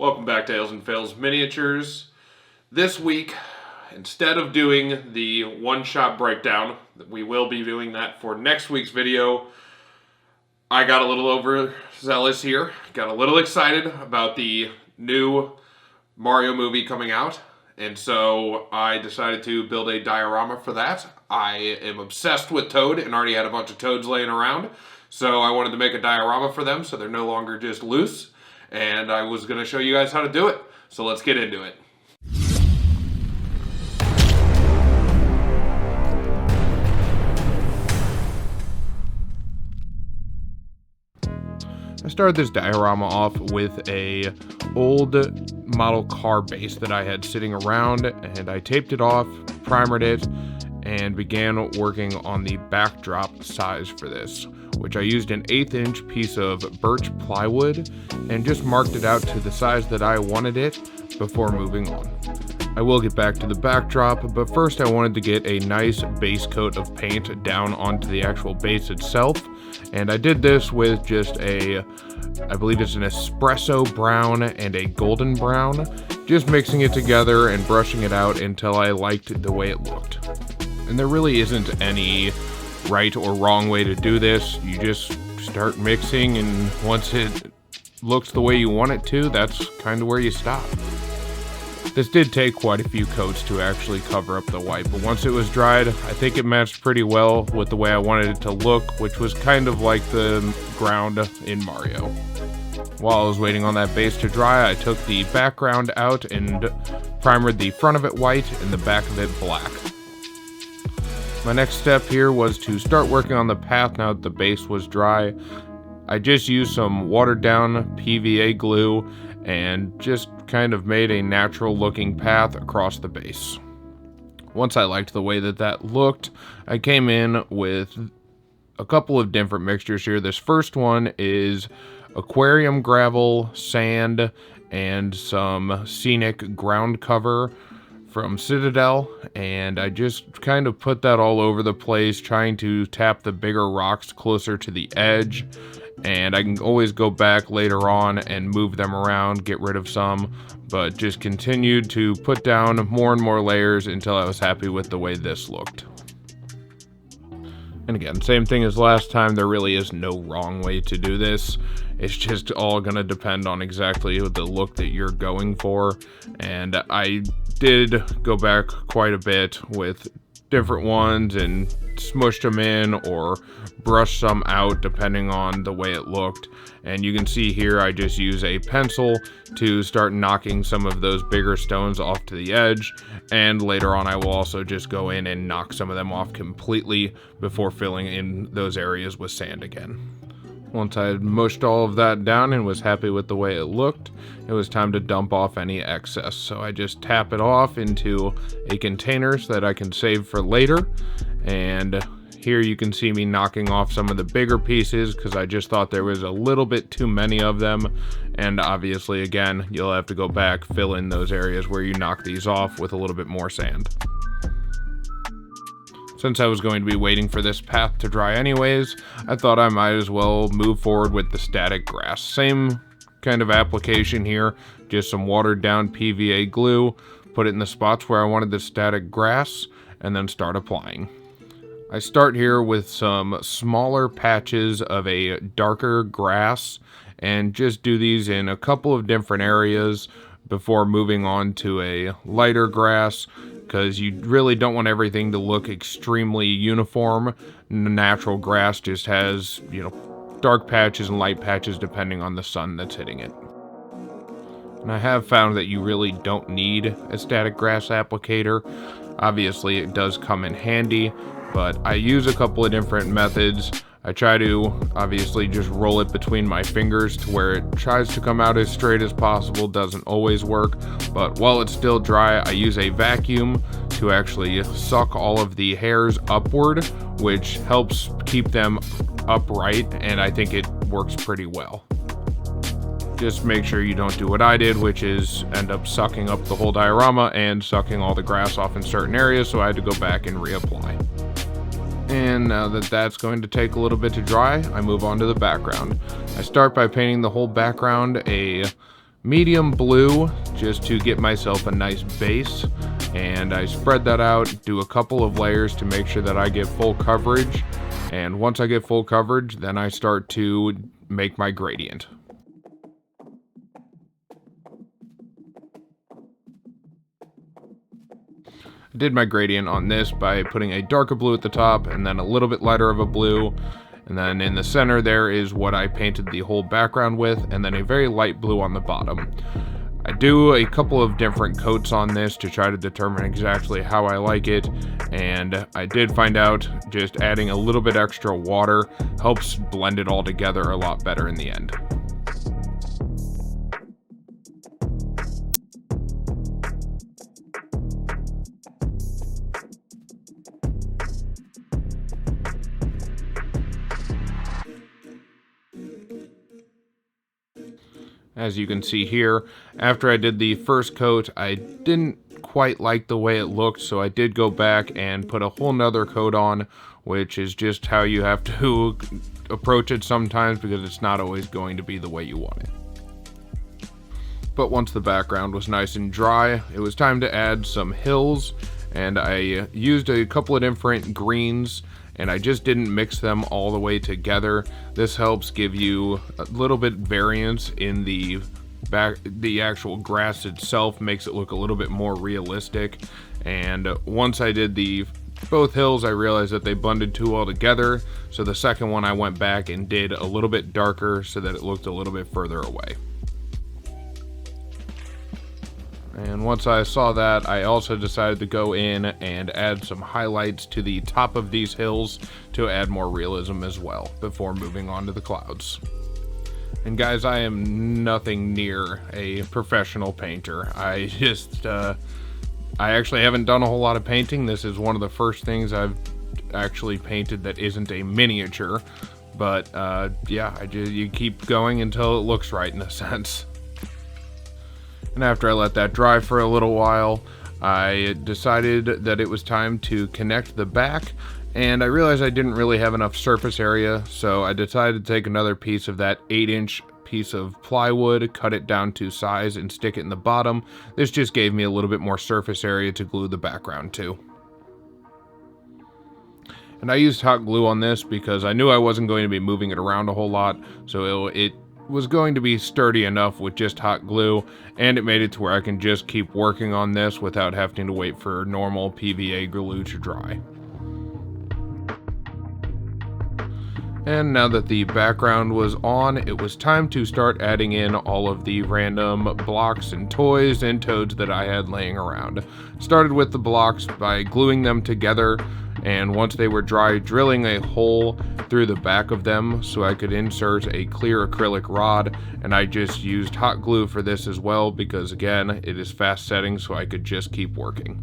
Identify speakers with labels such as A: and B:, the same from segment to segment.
A: Welcome back to Ales and Fails Miniatures. This week, instead of doing the one-shot breakdown, we will be doing that for next week's video. I got a little overzealous here, got a little excited about the new Mario movie coming out, and so I decided to build a diorama for that. I am obsessed with Toad and already had a bunch of Toads laying around, so I wanted to make a diorama for them so they're no longer just loose. And I was going to show you guys how to do it. So let's get into it. I started this diorama off with a old model car base that I had sitting around, and I taped it off, primered it, and began working on the backdrop size for this, which I used an 1/8" piece of birch plywood and just marked it out to the size that I wanted it before moving on. I will get back to the backdrop, but first I wanted to get a nice base coat of paint down onto the actual base itself, and I did this with just I believe it's an espresso brown and a golden brown, just mixing it together and brushing it out until I liked the way it looked. And there really isn't any right or wrong way to do this. You just start mixing, and once it looks the way you want it to, that's kind of where you stop. This did take quite a few coats to actually cover up the white, but once it was dried, I think it matched pretty well with the way I wanted it to look, which was kind of like the ground in Mario. While I was waiting on that base to dry, I took the background out and primered the front of it white and the back of it black. My next step here was to start working on the path now that the base was dry. I just used some watered down PVA glue and just kind of made a natural looking path across the base. Once I liked the way that looked, I came in with a couple of different mixtures here. This first one is aquarium gravel, sand, and some scenic ground cover from Citadel, and I just kind of put that all over the place, trying to tap the bigger rocks closer to the edge, and I can always go back later on and move them around, get rid of some, but just continued to put down more and more layers until I was happy with the way this looked. And again, same thing as last time, there really is no wrong way to do this. It's just all going to depend on exactly the look that you're going for, and I did go back quite a bit with different ones and smushed them in or brushed some out depending on the way it looked. And you can see here I just use a pencil to start knocking some of those bigger stones off to the edge, and later on I will also just go in and knock some of them off completely before filling in those areas with sand again. Once I had mushed all of that down and was happy with the way it looked, it was time to dump off any excess. So I just tap it off into a container so that I can save for later. And here you can see me knocking off some of the bigger pieces because I just thought there was a little bit too many of them. And obviously, again, you'll have to go back, fill in those areas where you knock these off with a little bit more sand. Since I was going to be waiting for this path to dry anyways, I thought I might as well move forward with the static grass. Same kind of application here, just some watered down PVA glue, put it in the spots where I wanted the static grass, and then start applying. I start here with some smaller patches of a darker grass, and just do these in a couple of different areas before moving on to a lighter grass, because you really don't want everything to look extremely uniform. Natural grass just has, dark patches and light patches depending on the sun that's hitting it. And I have found that you really don't need a static grass applicator. Obviously, it does come in handy, but I use a couple of different methods. I try to obviously just roll it between my fingers to where it tries to come out as straight as possible. Doesn't always work, but while it's still dry, I use a vacuum to actually suck all of the hairs upward, which helps keep them upright, and I think it works pretty well. Just make sure you don't do what I did, which is end up sucking up the whole diorama and sucking all the grass off in certain areas, so I had to go back and reapply. And now that that's going to take a little bit to dry, I move on to the background. I start by painting the whole background a medium blue just to get myself a nice base, and I spread that out, do a couple of layers to make sure that I get full coverage, and once I get full coverage, then I start to make my gradient. I did my gradient on this by putting a darker blue at the top and then a little bit lighter of a blue. And then in the center there is what I painted the whole background with, and then a very light blue on the bottom. I do a couple of different coats on this to try to determine exactly how I like it, and I did find out just adding a little bit extra water helps blend it all together a lot better in the end. As you can see here, after I did the first coat, I didn't quite like the way it looked, so I did go back and put a whole nother coat on, which is just how you have to approach it sometimes because it's not always going to be the way you want it. But once the background was nice and dry, it was time to add some hills, and I used a couple of different greens, and I just didn't mix them all the way together. This helps give you a little bit variance in the actual grass itself, makes it look a little bit more realistic. And once I did both hills, I realized that they blended too well together, so the second one I went back and did a little bit darker so that it looked a little bit further away. And once I saw that, I also decided to go in and add some highlights to the top of these hills to add more realism as well before moving on to the clouds. And guys, I am nothing near a professional painter. I actually haven't done a whole lot of painting. This is one of the first things I've actually painted that isn't a miniature. But yeah, you keep going until it looks right in a sense. And after I let that dry for a little while, I decided that it was time to connect the back, and I realized I didn't really have enough surface area, so I decided to take another piece of that 8-inch piece of plywood, cut it down to size, and stick it in the bottom. This just gave me a little bit more surface area to glue the background to. And I used hot glue on this because I knew I wasn't going to be moving it around a whole lot, so it was going to be sturdy enough with just hot glue, and it made it to where I can just keep working on this without having to wait for normal PVA glue to dry. And now that the background was on, it was time to start adding in all of the random blocks and toys and toads that I had laying around. Started with the blocks by gluing them together, and once they were dry, drilling a hole through the back of them so I could insert a clear acrylic rod, and I just used hot glue for this as well because again, it is fast setting so I could just keep working.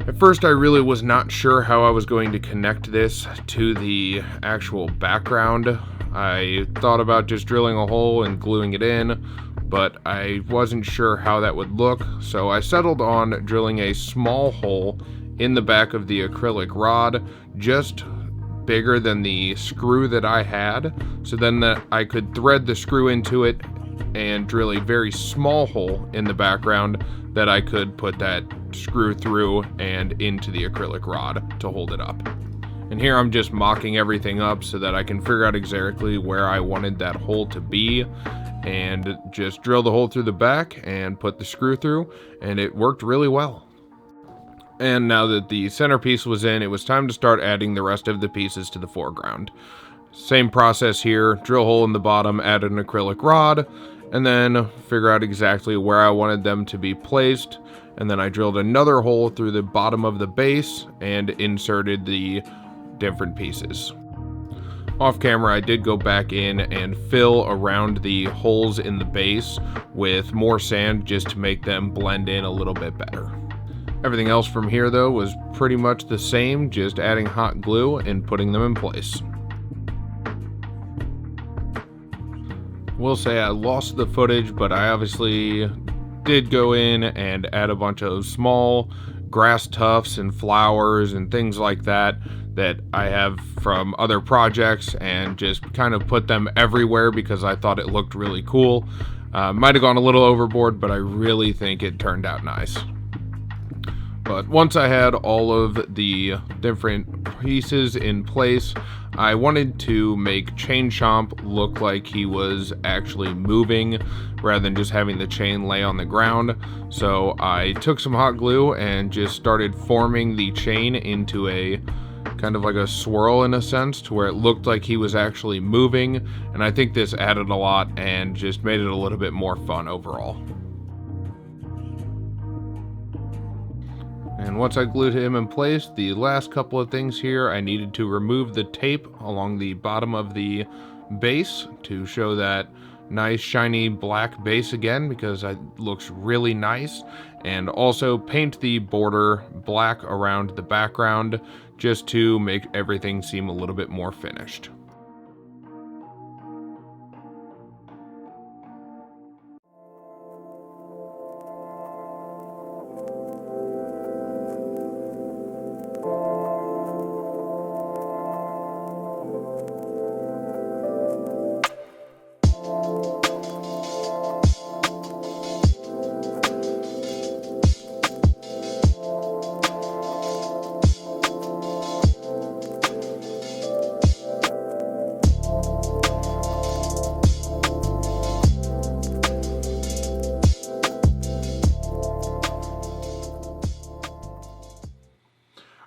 A: At first I really was not sure how I was going to connect this to the actual background. I thought about just drilling a hole and gluing it in, but I wasn't sure how that would look, so I settled on drilling a small hole in the back of the acrylic rod, just bigger than the screw that I had, so then I could thread the screw into it and drill a very small hole in the background that I could put that screw through and into the acrylic rod to hold it up. And here I'm just mocking everything up so that I can figure out exactly where I wanted that hole to be, and just drill the hole through the back and put the screw through, and it worked really well. And now that the centerpiece was in, it was time to start adding the rest of the pieces to the foreground. Same process here, drill hole in the bottom, add an acrylic rod, and then figure out exactly where I wanted them to be placed. And then I drilled another hole through the bottom of the base and inserted the different pieces. Off camera, I did go back in and fill around the holes in the base with more sand just to make them blend in a little bit better. Everything else from here though was pretty much the same, just adding hot glue and putting them in place. Will say I lost the footage, but I obviously did go in and add a bunch of small grass tufts and flowers and things like that that I have from other projects, and just kind of put them everywhere because I thought it looked really cool. Might have gone a little overboard, but I really think it turned out nice. But once I had all of the different pieces in place, I wanted to make Chain Chomp look like he was actually moving rather than just having the chain lay on the ground. So I took some hot glue and just started forming the chain into a kind of like a swirl in a sense, to where it looked like he was actually moving. And I think this added a lot and just made it a little bit more fun overall. And once I glued him in place, the last couple of things here, I needed to remove the tape along the bottom of the base to show that nice shiny black base again, because it looks really nice. And also paint the border black around the background just to make everything seem a little bit more finished.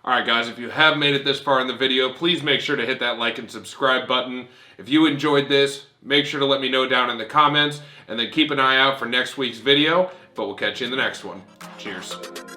A: Alright guys, if you have made it this far in the video, please make sure to hit that like and subscribe button. If you enjoyed this, make sure to let me know down in the comments, and then keep an eye out for next week's video, but we'll catch you in the next one. Cheers.